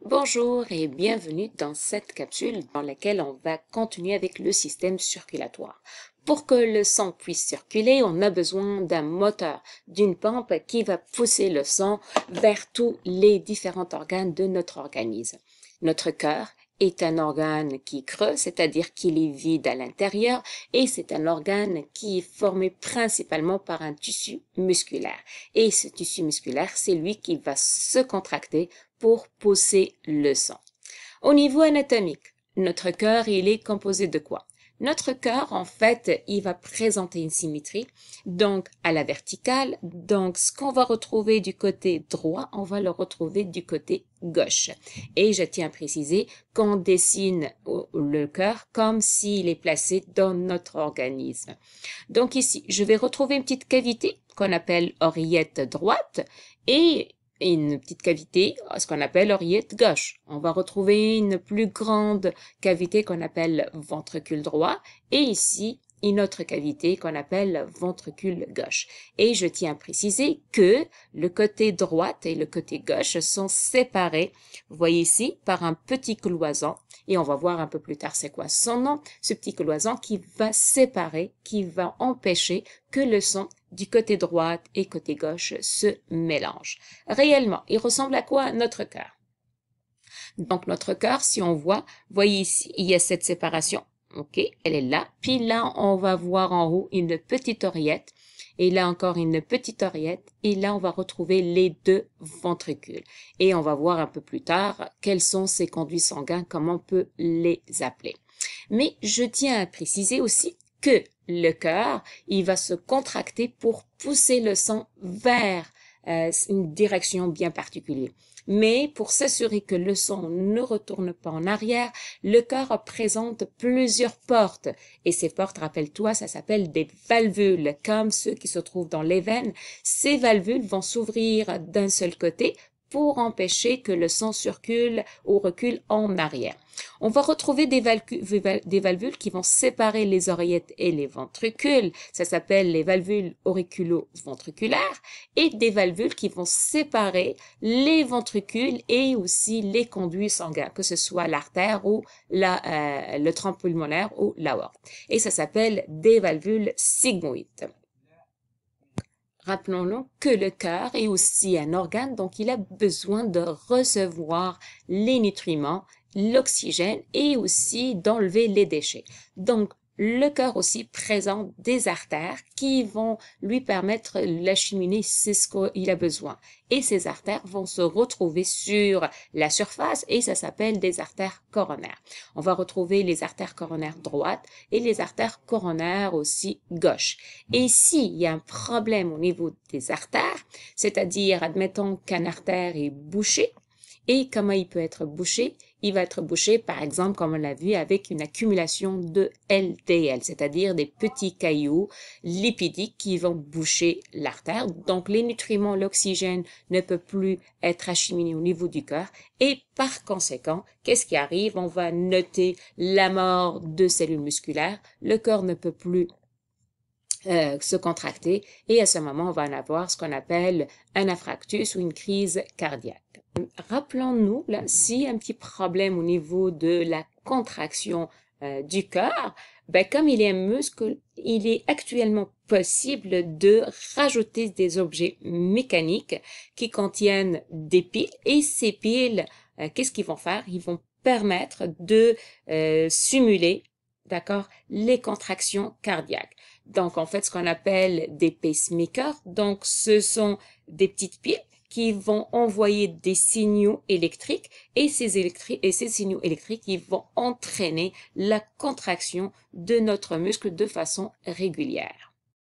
Bonjour et bienvenue dans cette capsule dans laquelle on va continuer avec le système circulatoire. Pour que le sang puisse circuler, on a besoin d'un moteur, d'une pompe qui va pousser le sang vers tous les différents organes de notre organisme. Notre cœur est un organe qui creuse, c'est-à-dire qu'il est vide à l'intérieur, et c'est un organe qui est formé principalement par un tissu musculaire. Et ce tissu musculaire, c'est lui qui va se contracter pour pousser le sang. Au niveau anatomique, notre cœur, il est composé de quoi? Notre cœur, en fait, il va présenter une symétrie, donc à la verticale. Donc, ce qu'on va retrouver du côté droit, on va le retrouver du côté gauche. Et je tiens à préciser qu'on dessine le cœur comme s'il est placé dans notre organisme. Donc ici, je vais retrouver une petite cavité qu'on appelle oreillette droite et une petite cavité, ce qu'on appelle oreillette gauche. On va retrouver une plus grande cavité qu'on appelle ventricule droit et ici, une autre cavité qu'on appelle ventricule gauche. Et je tiens à préciser que le côté droite et le côté gauche sont séparés, vous voyez ici, par un petit cloison. Et on va voir un peu plus tard c'est quoi son nom, ce petit cloison qui va séparer, qui va empêcher que le sang du côté droit et côté gauche se mélange. Réellement, il ressemble à quoi notre cœur? Donc notre cœur, si on voit, voyez ici, il y a cette séparation. OK, elle est là. Puis là, on va voir en haut une petite oreillette. Et là encore une petite oreillette. Et là, on va retrouver les deux ventricules. Et on va voir un peu plus tard quels sont ces conduits sanguins, comment on peut les appeler. Mais je tiens à préciser aussi que le cœur, il va se contracter pour pousser le sang vers une direction bien particulière. Mais pour s'assurer que le sang ne retourne pas en arrière, le cœur présente plusieurs portes. Et ces portes, rappelle-toi, ça s'appelle des valvules, comme ceux qui se trouvent dans les veines. Ces valvules vont s'ouvrir d'un seul côté pour empêcher que le sang circule ou recule en arrière. On va retrouver des valvules qui vont séparer les oreillettes et les ventricules. Ça s'appelle les valvules auriculo-ventriculaires et des valvules qui vont séparer les ventricules et aussi les conduits sanguins, que ce soit l'artère ou le tronc pulmonaire ou l'aorte. Et ça s'appelle des valvules sigmoïdes. Rappelons-nous que le cœur est aussi un organe, donc il a besoin de recevoir les nutriments, l'oxygène et aussi d'enlever les déchets. Donc, le cœur aussi présente des artères qui vont lui permettre d'acheminer ce qu'il a besoin. Et ces artères vont se retrouver sur la surface et ça s'appelle des artères coronaires. On va retrouver les artères coronaires droites et les artères coronaires aussi gauches. Et s'il y a un problème au niveau des artères, c'est-à-dire admettons qu'un artère est bouché, et comment il peut être bouché? Il va être bouché, par exemple, comme on l'a vu, avec une accumulation de LDL, c'est-à-dire des petits cailloux lipidiques qui vont boucher l'artère. Donc, les nutriments, l'oxygène ne peut plus être acheminé au niveau du cœur. Et par conséquent, qu'est-ce qui arrive? On va noter la mort de cellules musculaires. Le cœur ne peut plus se contracter et à ce moment, on va en avoir ce qu'on appelle un infarctus ou une crise cardiaque. Rappelons-nous, là, s'il y a un petit problème au niveau de la contraction du cœur, ben, comme il est un muscle, il est actuellement possible de rajouter des objets mécaniques qui contiennent des piles et ces piles, qu'est-ce qu'ils vont faire? Ils vont permettre de simuler, d'accord, les contractions cardiaques. Donc, en fait, ce qu'on appelle des pacemakers, donc ce sont des petites piles qui vont envoyer des signaux électriques et ces signaux électriques ils vont entraîner la contraction de notre muscle de façon régulière.